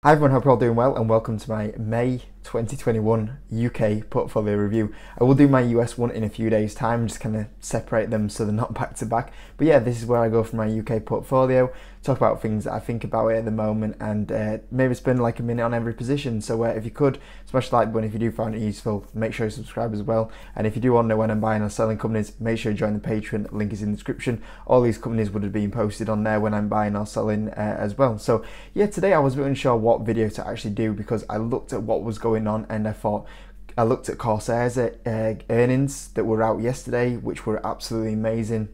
Hi everyone, hope you're all doing well and welcome to my May 2021 UK portfolio review. I will do my US one in a few days time, just kind of separate them so they're not back to back. But yeah, this is where I go for my UK portfolio, talk about things that I think about it at the moment and maybe spend like a minute on every position. So if you could, smash the like button if you do find it useful, make sure you subscribe as well. And if you do want to know when I'm buying or selling companies, make sure you join the Patreon, link is in the description. All these companies would have been posted on there when I'm buying or selling as well. So yeah, today I was a bit unsure what video to actually do because I looked at what was going on and I looked at Corsair's earnings that were out yesterday, which were absolutely amazing.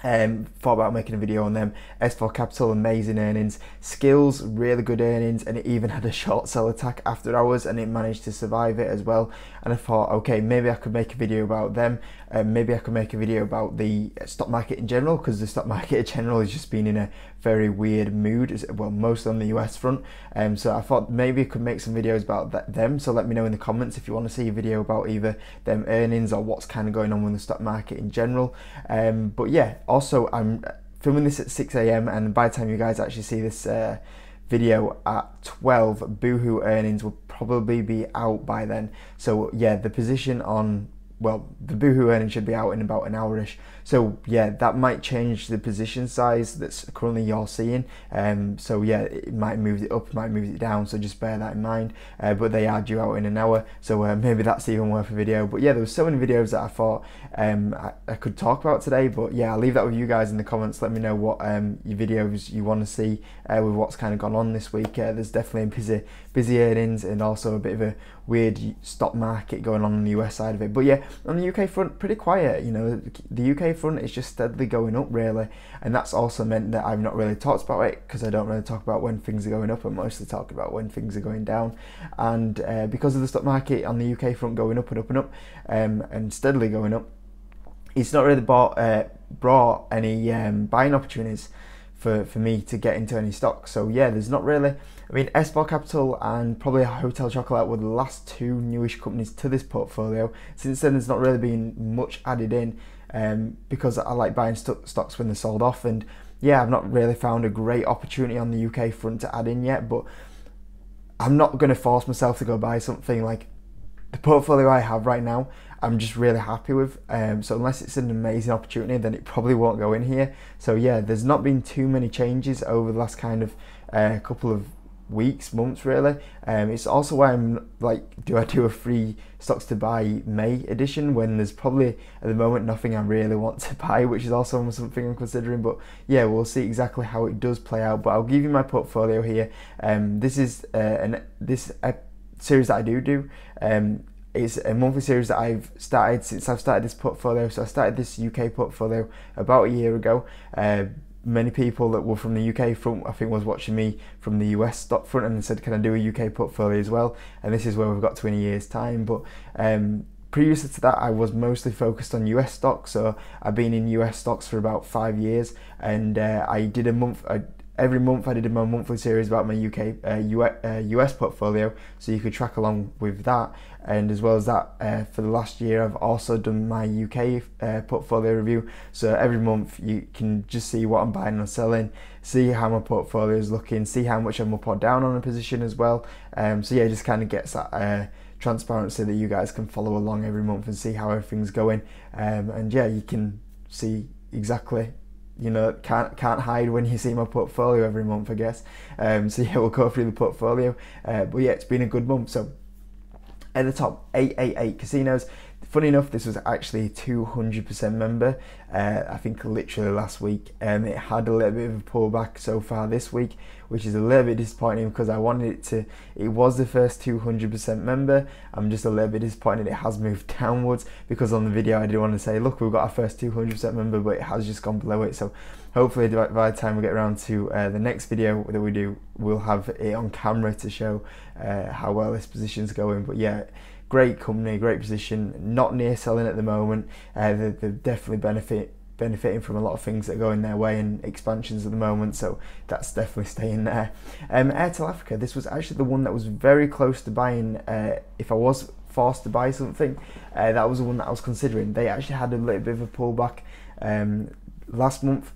Thought about making a video on them. S4 Capital, amazing earnings. Skills, really good earnings, and it even had a short sell attack after hours and it managed to survive it as well. And I thought, okay, maybe I could make a video about them. Maybe I could make a video about the stock market in general, because the stock market in general has just been in a very weird mood, well, mostly on the US front. So I thought maybe I could make some videos about them. So let me know in the comments if you want to see a video about either them earnings or what's kind of going on with the stock market in general. But yeah, also I'm filming this at 6 AM and by the time you guys actually see this video at 12, Boohoo earnings will probably be out by then. So yeah, the position on, well, the Boohoo earnings should be out in about an hour-ish. So yeah, that might change the position size that's currently you're seeing. So yeah, it might move it up, it might move it down, so just bear that in mind. But they are due out in an hour, so maybe that's even worth a video. But yeah, there was so many videos that I thought I could talk about today. But yeah, I'll leave that with you guys in the comments. Let me know what your videos you want to see with what's kind of gone on this week. There's definitely a busy earnings and also a bit of a weird stock market going on the US side of it. But yeah, on the UK front, pretty quiet. You know, the UK front is just steadily going up really, and that's also meant that I've not really talked about it because I don't really talk about when things are going up. I mostly talk about when things are going down, and because of the stock market on the UK front going up and up and up and steadily going up, it's not really brought any buying opportunities for me to get into any stocks. So yeah, there's not really, I mean, S4 Capital and probably Hotel Chocolate were the last two newish companies to this portfolio. Since then, there's not really been much added in because I like buying stocks when they're sold off. And yeah, I've not really found a great opportunity on the UK front to add in yet, but I'm not going to force myself to go buy something. Like the portfolio I have right now, I'm just really happy with. So unless it's an amazing opportunity, then it probably won't go in here. So yeah, there's not been too many changes over the last kind of couple of weeks, months really. It's also why I'm like, do I do a free stocks to buy May edition when there's probably at the moment nothing I really want to buy, which is also something I'm considering. But yeah, we'll see exactly how it does play out. But I'll give you my portfolio here. This is this series that I do. It's a monthly series that I've started since I've started this portfolio. So I started this UK portfolio about a year ago. Many people that were from the UK front, I think, was watching me from the US stock front and said, can I do a UK portfolio as well? And this is where we've got to in a year's time. But previously to that, I was mostly focused on US stocks. So I've been in US stocks for about 5 years, and I did a month. Every month I did my monthly series about my US portfolio, so you could track along with that. And as well as that, for the last year I've also done my UK portfolio review. So every month you can just see what I'm buying and selling, see how my portfolio is looking, see how much I'm up or down on a position as well. So yeah, it just kind of gets that transparency that you guys can follow along every month and see how everything's going. And yeah, you can see exactly, you know, can't hide when you see my portfolio every month, I guess. So yeah, we'll go through the portfolio. But yeah, it's been a good month. So at the top, 888 casinos. Funny enough, this was actually a 200% member. I think literally last week. It had a little bit of a pullback so far this week, which is a little bit disappointing because I wanted it to. It was the first 200% member. I'm just a little bit disappointed it has moved downwards, because on the video I did want to say, look, we've got our first 200% member, but it has just gone below it. So hopefully by the time we get around to the next video that we do, we'll have it on camera to show how well this position's going. But yeah, great company, great position, not near selling at the moment. They're definitely benefiting from a lot of things that are going their way and expansions at the moment, so that's definitely staying there. Airtel Africa, this was actually the one that was very close to buying. If I was forced to buy something, that was the one that I was considering. They actually had a little bit of a pullback last month,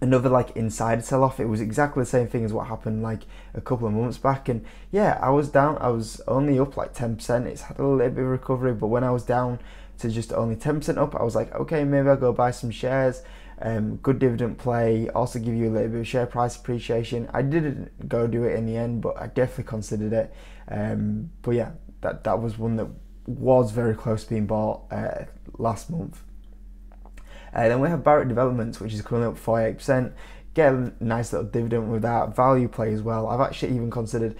another like insider sell-off. It was exactly the same thing as what happened like a couple of months back, and yeah, I was down. I was only up like 10%. It's had a little bit of recovery, but when I was down to just only 10% up, I was like, okay, maybe I'll go buy some shares. Good dividend play, also give you a little bit of share price appreciation. I didn't go do it in the end, but I definitely considered it. But yeah, that was one that was very close to being bought last month. Then we have Barrack Developments, which is coming up 48%. Get a nice little dividend with that. Value play as well. I've actually even considered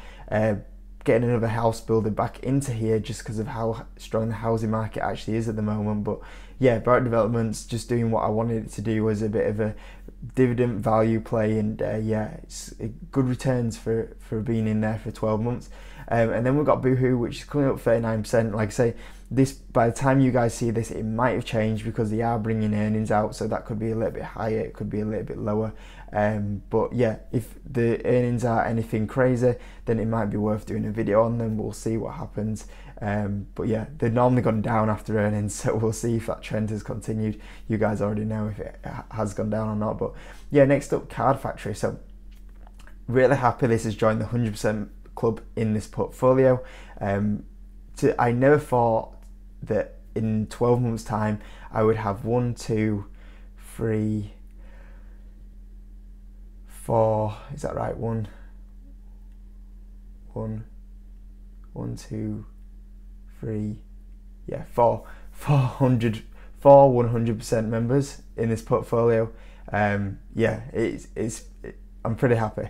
getting another house builder back into here just because of how strong the housing market actually is at the moment. But yeah, Barrack Developments just doing what I wanted it to do, was a bit of a dividend value play, and yeah, it's good returns for being in there for 12 months. And then we've got Boohoo, which is coming up 39%. Like I say, this, by the time you guys see this, it might have changed because they are bringing earnings out, so that could be a little bit higher, it could be a little bit lower. But yeah, if the earnings are anything crazy, then it might be worth doing a video on them. We'll see what happens. But yeah, they've normally gone down after earnings, so we'll see if that trend has continued. You guys already know if it has gone down or not. But yeah, next up, Card Factory. So really happy this has joined the 100% club in this portfolio. I never thought that in 12 months time I would have 1, 2, 3, 4, is that right? 1, 2, 3, yeah, 400 100% members in this portfolio. Yeah, I'm pretty happy.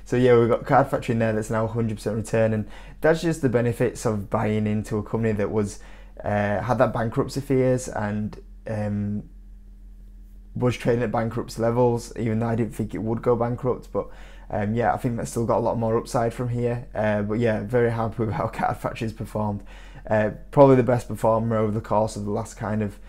So yeah, we've got Card Factory in there that's now 100% return, and that's just the benefits of buying into a company that was had that bankruptcy fears and was trading at bankruptcy levels, even though I didn't think it would go bankrupt. But yeah, I think that's still got a lot more upside from here. But yeah, very happy with how Card Factory's performed. Probably the best performer over the course of the last kind of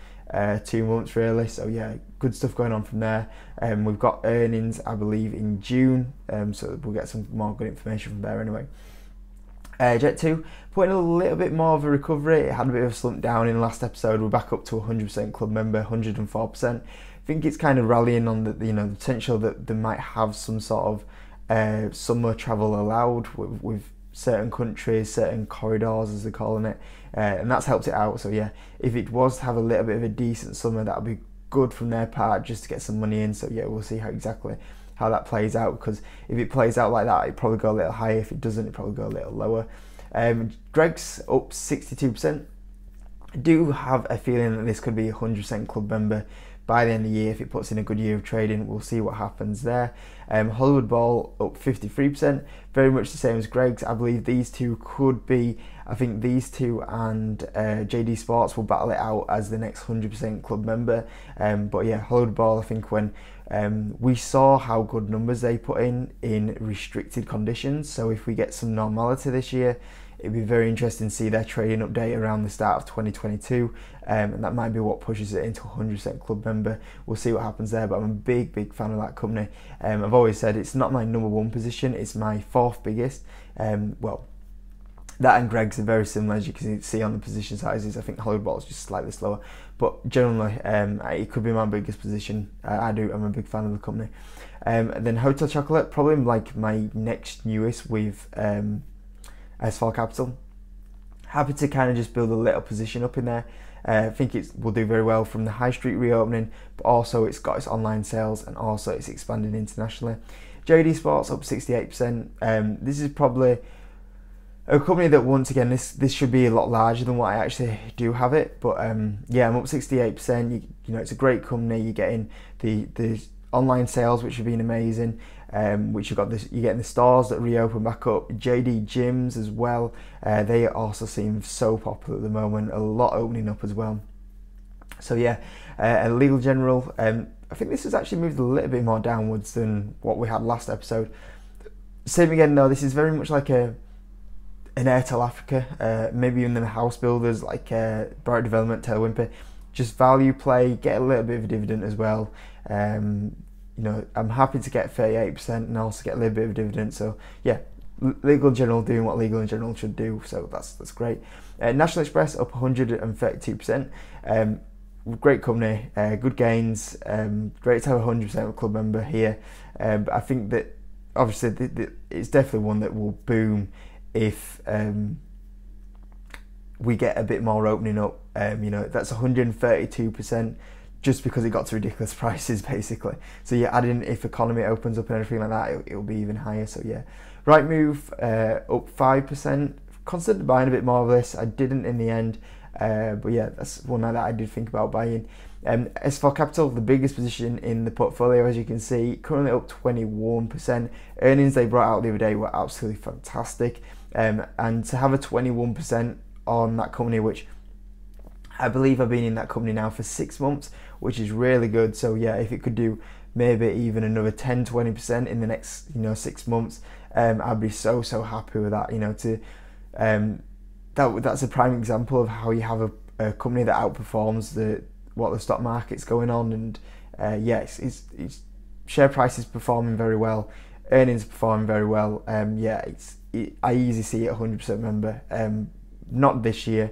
2 months really. So yeah, good stuff going on from there. We've got earnings, I believe, in June, so we'll get some more good information from there anyway. Jet2 putting a little bit more of a recovery. It had a bit of a slump down in the last episode. We're back up to 100% club member, 104%. I think it's kind of rallying on the the potential that they might have some sort of summer travel allowed with certain countries, certain corridors as they're calling it, and that's helped it out. So yeah, if it was to have a little bit of a decent summer, that would be good from their part, just to get some money in. So yeah, we'll see exactly how that plays out, because if it plays out like that, it'd probably go a little higher. If it doesn't, it'd probably go a little lower. Greg's up 62%. I do have a feeling that this could be a 100% club member by the end of the year if it puts in a good year of trading. We'll see what happens there. Hollywood Ball up 53%, very much the same as Greg's. I believe these two could be, I think these two and JD Sports will battle it out as the next 100% club member. But yeah, Hollywood Ball, I think when we saw how good numbers they put in restricted conditions, so if we get some normality this year, it'd be very interesting to see their trading update around the start of 2022, and that might be what pushes it into 100% club member. We'll see what happens there, but I'm a big fan of that company. I've always said it's not my number one position, it's my fourth biggest. Well, that and Greg's are very similar, as you can see on the position sizes. I think Hollywood Ball is just slightly slower, but generally it could be my biggest position. I'm a big fan of the company. And then Hotel Chocolate, probably like my next newest with S4 Capital. Happy to kind of just build a little position up in there. I think it will do very well from the high street reopening, but also it's got its online sales and also it's expanding internationally. JD Sports up 68%. This is probably a company that, once again, this should be a lot larger than what I actually do have it, but yeah, I'm up 68%. You know, it's a great company. You're getting the online sales, which have been amazing. Which you're getting the stores that reopen back up. JD gyms as well. They also seem so popular at the moment. A lot opening up as well. So yeah, Legal General. I think this has actually moved a little bit more downwards than what we had last episode. Same again though. This is very much like an Airtel Africa. Maybe even the house builders like Barrack Development, Taylor Wimpey. Just value play. Get a little bit of a dividend as well. You know, I'm happy to get 38% and also get a little bit of a dividend. So yeah, Legal and General doing what Legal and General should do. So that's great. National Express up 132%. great company, good gains, great to have 100% club member here. But I think that obviously it's definitely one that will boom if we get a bit more opening up. You know, that's 132% just because it got to ridiculous prices basically. So yeah, adding if economy opens up and everything like that, it'll be even higher. So yeah, right move up 5%. Considered buying a bit more of this. I didn't in the end, but yeah, that's one that I did think about buying. As for capital, the biggest position in the portfolio, as you can see, currently up 21%. Earnings they brought out the other day were absolutely fantastic, and to have a 21% on that company, which I believe I've been in that company now for 6 months, which is really good. So yeah, if it could do maybe even another 10-20% in the next 6 months, I'd be so happy with that. You know, that's a prime example of how you have a company that outperforms what the stock market's going on, and yeah, it's share price is performing very well, earnings are performing very well. Yeah, I easily see it 100% member. Not this year,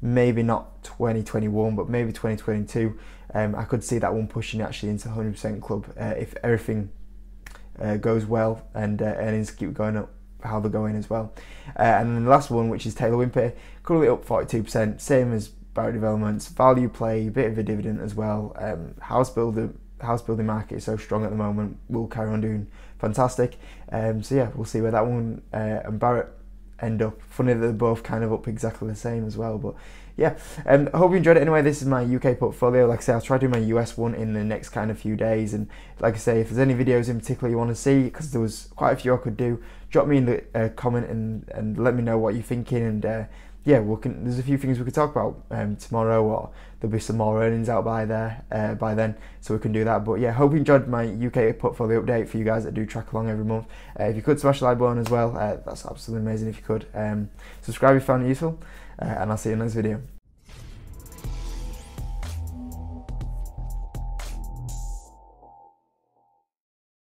maybe not 2021, but maybe 2022. I could see that one pushing actually into 100% club if everything goes well and earnings keep going up how they're going as well. And then the last one, which is Taylor Wimpey, currently up 42%, same as Barrack Developments. Value play, bit of a dividend as well. House building market is so strong at the moment, will carry on doing fantastic. So yeah, we'll see where that one and Barrack end up. Funny that they're both kind of up exactly the same as well, but yeah, I hope you enjoyed it. Anyway, this is my UK portfolio. Like I say, I'll try to do my US one in the next kind of few days, and like I say, if there's any videos in particular you want to see, because there was quite a few I could do, drop me in the comment and let me know what you're thinking, and yeah, there's a few things we could talk about tomorrow, or there'll be some more earnings out by then, so we can do that. But yeah, hope you enjoyed my UK portfolio update for you guys that do track along every month. If you could smash the like button as well, that's absolutely amazing if you could. Subscribe if you found it useful, and I'll see you in the next video.